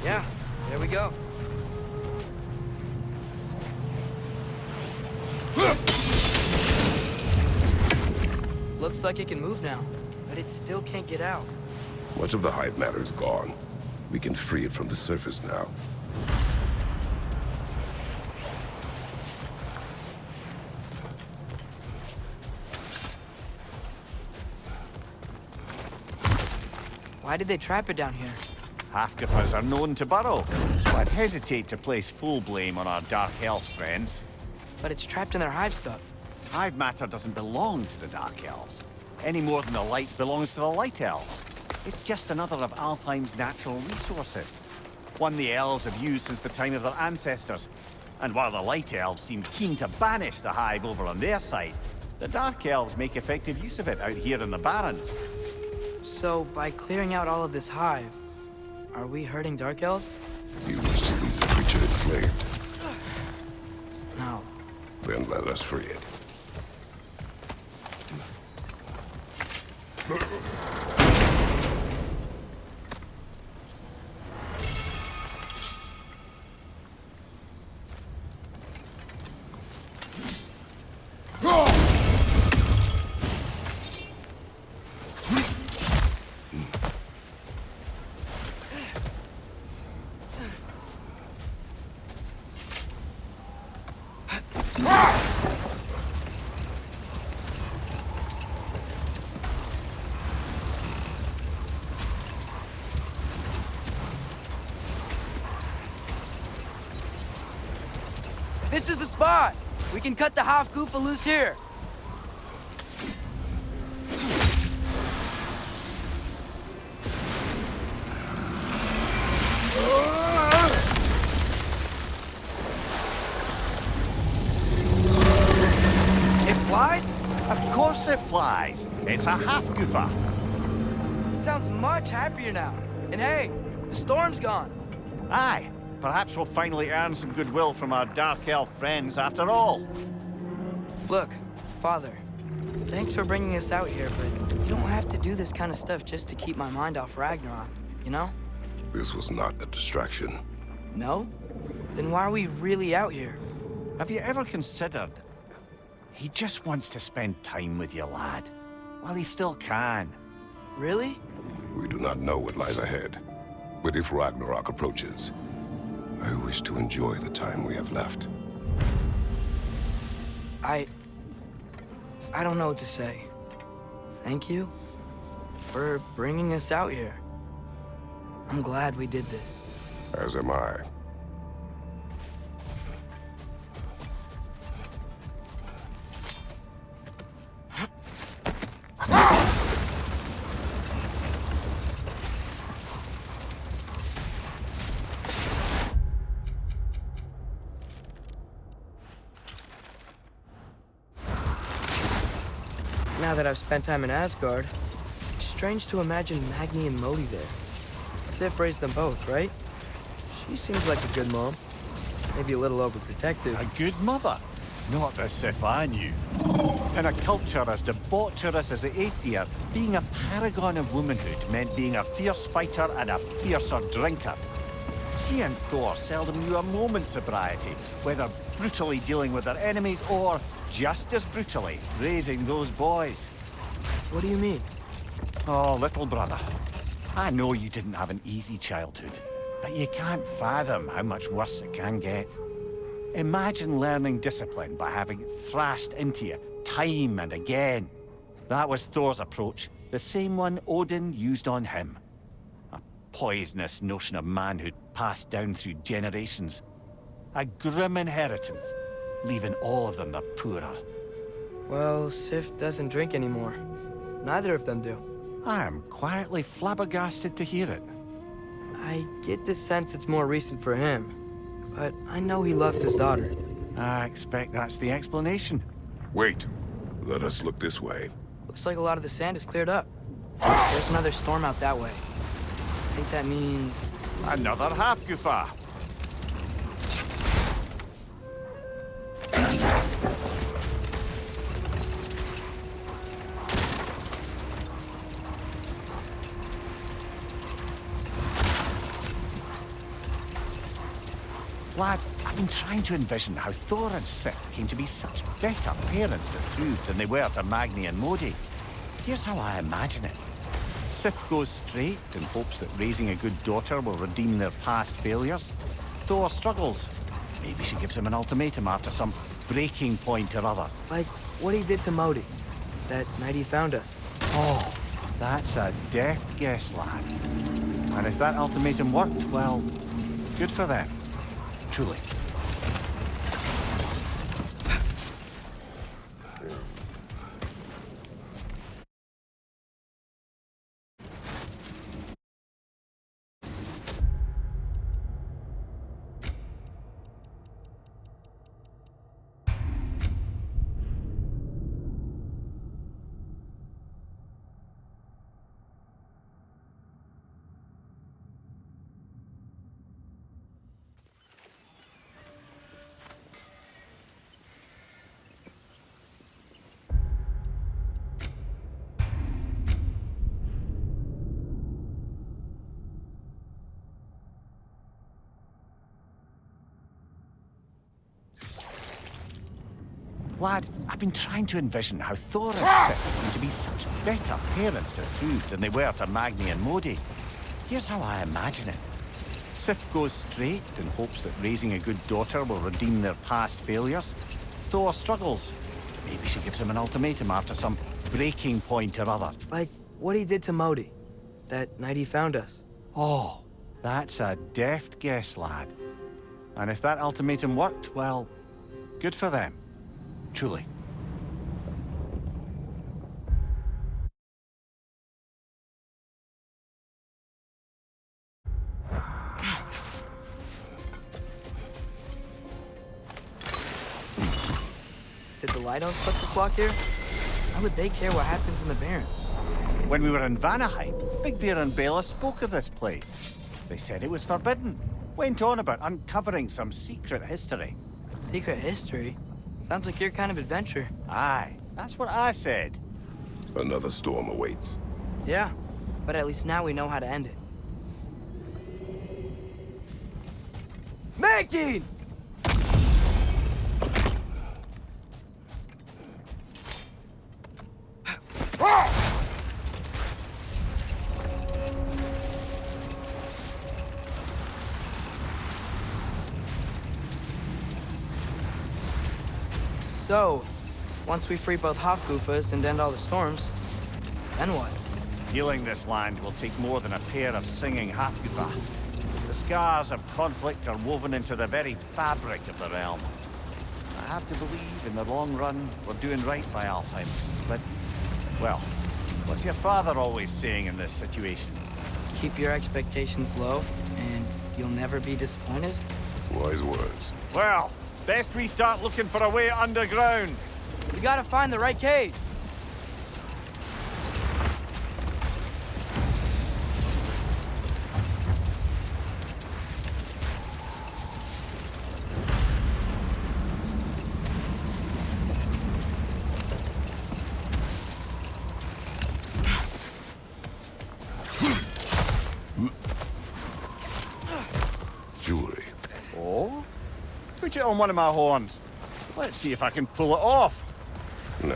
Yeah, there we go. Looks like it can move now, but it still can't get out. Much of the hive matter is gone. We can free it from the surface now. Why did they trap it down here? Half-Giffers are known to burrow, so I'd hesitate to place full blame on our Dark Elf friends. But it's trapped in their hive stuff. Hive matter doesn't belong to the Dark Elves, any more than the light belongs to the Light Elves. It's just another of Alfheim's natural resources. One the elves have used since the time of their ancestors. And while the Light Elves seem keen to banish the hive over on their side, the Dark Elves make effective use of it out here in the Barrens. So, by clearing out all of this hive, are we hurting Dark Elves? You wish to leave the creature enslaved? No. Then let us free it. This is the spot! We can cut the half-goofa loose here! It flies? Of course it flies. It's a half-goofa. Sounds much happier now. And hey, the storm's gone. Aye. Perhaps we'll finally earn some goodwill from our Dark Elf friends after all. Look, Father, thanks for bringing us out here, but you don't have to do this kind of stuff just to keep my mind off Ragnarok, you know? This was not a distraction. No? Then why are we really out here? Have you ever considered... He just wants to spend time with you, lad. While he still can. Really? We do not know what lies ahead. But if Ragnarok approaches, I wish to enjoy the time we have left. I don't know what to say. Thank you for bringing us out here. I'm glad we did this. As am I. Now that I've spent time in Asgard, it's strange to imagine Magni and Modi there. Sif raised them both, right? She seems like a good mom. Maybe a little overprotective. A good mother. Not as if I knew. In a culture as debaucherous as the Aesir, being a paragon of womanhood meant being a fierce fighter and a fiercer drinker. She and Thor seldom knew a moment's sobriety, whether brutally dealing with their enemies or, just as brutally, raising those boys. What do you mean? Oh, little brother. I know you didn't have an easy childhood, but you can't fathom how much worse it can get. Imagine learning discipline by having it thrashed into you time and again. That was Thor's approach, the same one Odin used on him. A poisonous notion of manhood passed down through generations. A grim inheritance, leaving all of them the poorer. Well, Sif doesn't drink anymore. Neither of them do. I am quietly flabbergasted to hear it. I get the sense it's more recent for him, but I know he loves his daughter. I expect that's the explanation. Wait. Let us look this way. Looks like a lot of the sand is cleared up. There's another storm out that way. I think that means... Another half-goofa. Lad, I've been trying to envision how Thor and Sif came to be such better parents to Thrud than they were to Magni and Modi. Here's how I imagine it. Sif goes straight and hopes that raising a good daughter will redeem their past failures. Thor struggles. Maybe she gives him an ultimatum after some breaking point or other. Like what he did to Modi, that night he found us. Oh, that's a deft guess, lad. And if that ultimatum worked, well, good for them. Truly. Lad, I've been trying to envision how Thor and Sif came to be such better parents to Thrud than they were to Magni and Modi. Here's how I imagine it. Sif goes straight and hopes that raising a good daughter will redeem their past failures. Thor struggles. Maybe she gives him an ultimatum after some breaking point or other. Like what he did to Modi, that night he found us. Oh, that's a deft guess, lad. And if that ultimatum worked, well, good for them. Truly. Did the Lighthouse put this lock here? Why would they care what happens in the Barrens? When we were in Vanaheim, Big Bear and Bela spoke of this place. They said it was forbidden. Went on about uncovering some secret history. Secret history? Sounds like your kind of adventure. Aye, that's what I said. Another storm awaits. Yeah, but at least now we know how to end it. Maggie! So, once we free both Hofgufas and end all the storms, then what? Healing this land will take more than a pair of singing Hafgufa. The scars of conflict are woven into the very fabric of the realm. I have to believe, in the long run, we're doing right by Alfheim. But, well, what's your father always saying in this situation? Keep your expectations low, and you'll never be disappointed? Wise words. Well, best we start looking for a way underground. We gotta find the right cave. Jewelry. Oh? Put it on one of my horns. Let's see if I can pull it off. No.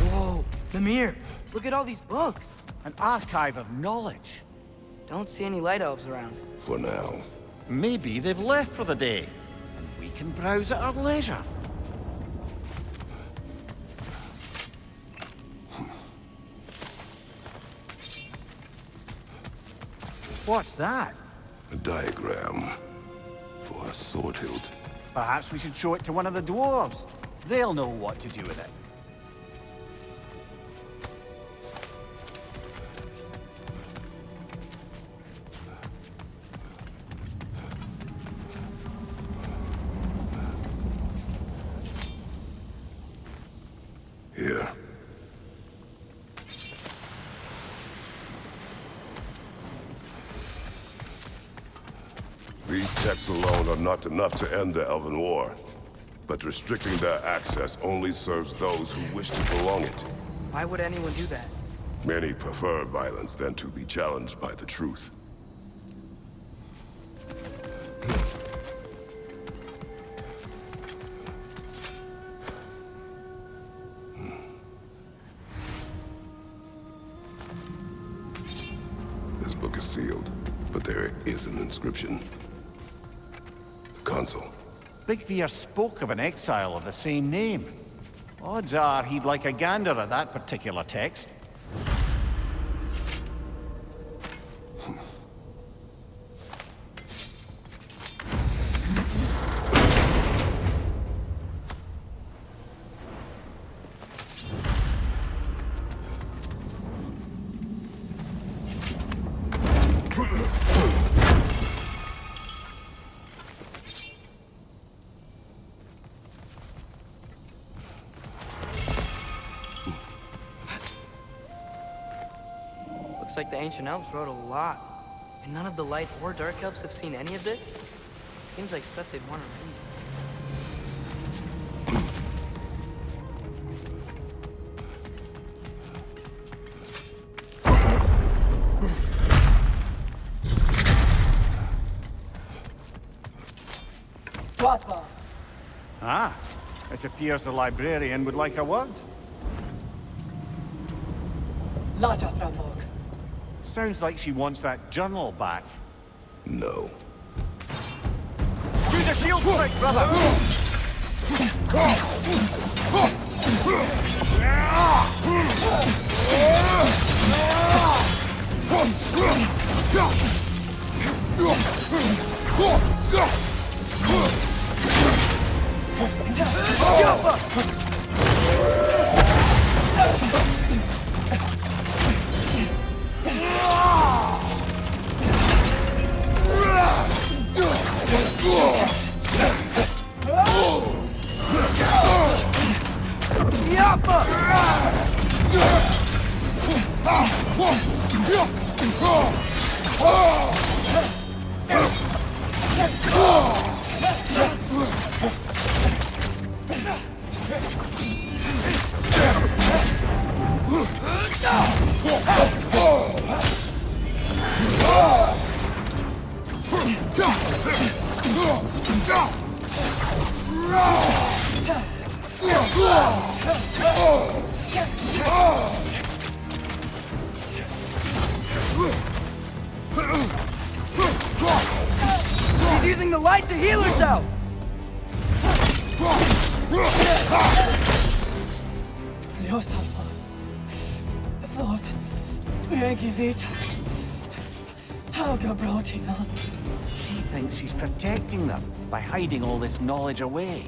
Whoa, Mimir, look at all these books. An archive of knowledge. Don't see any light elves around. For now. Maybe they've left for the day, and we can browse at our leisure. What's that? A diagram for a sword hilt. Perhaps we should show it to one of the dwarves. They'll know what to do with it. Here. These texts alone are not enough to end the Elven War. But restricting their access only serves those who wish to prolong it. Why would anyone do that? Many prefer violence than to be challenged by the truth. This book is sealed, but there is an inscription. The console. Big Veer spoke of an exile of the same name. Odds are he'd like a gander at that particular text. Looks like the ancient elves wrote a lot. And none of the light or dark elves have seen any of this? Seems like stuff they'd want to read. Ah, it appears the librarian would like a word. Lata Framborg. Sounds like she wants that journal back. No. Do the shield strike, brother! She's using the light to heal herself! Ljósálfa. Þótt, ekki vita. Helga Brotina. She thinks she's protecting them by hiding all this knowledge away.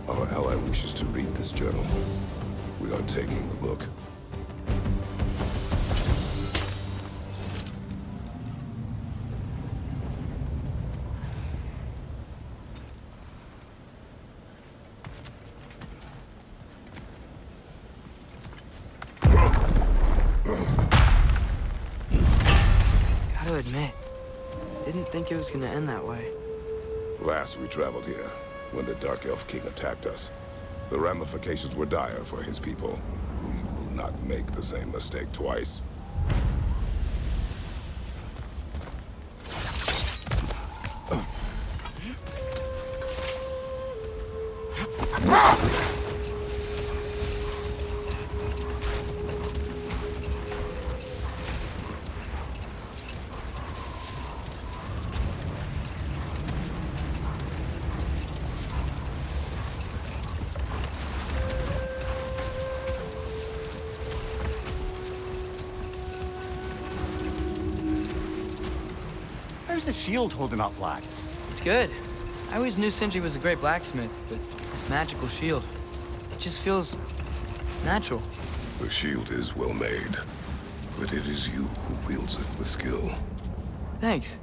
Our ally wishes to read this journal. We are taking the book. Gotta admit, didn't think it was gonna end that way. Last we traveled here, when the Dark Elf King attacked us, the ramifications were dire for his people. We will not make the same mistake twice. How's the shield holding up, lad? It's good. I always knew Sindri was a great blacksmith, but this magical shield, it just feels natural. The shield is well made, but it is you who wields it with skill. Thanks.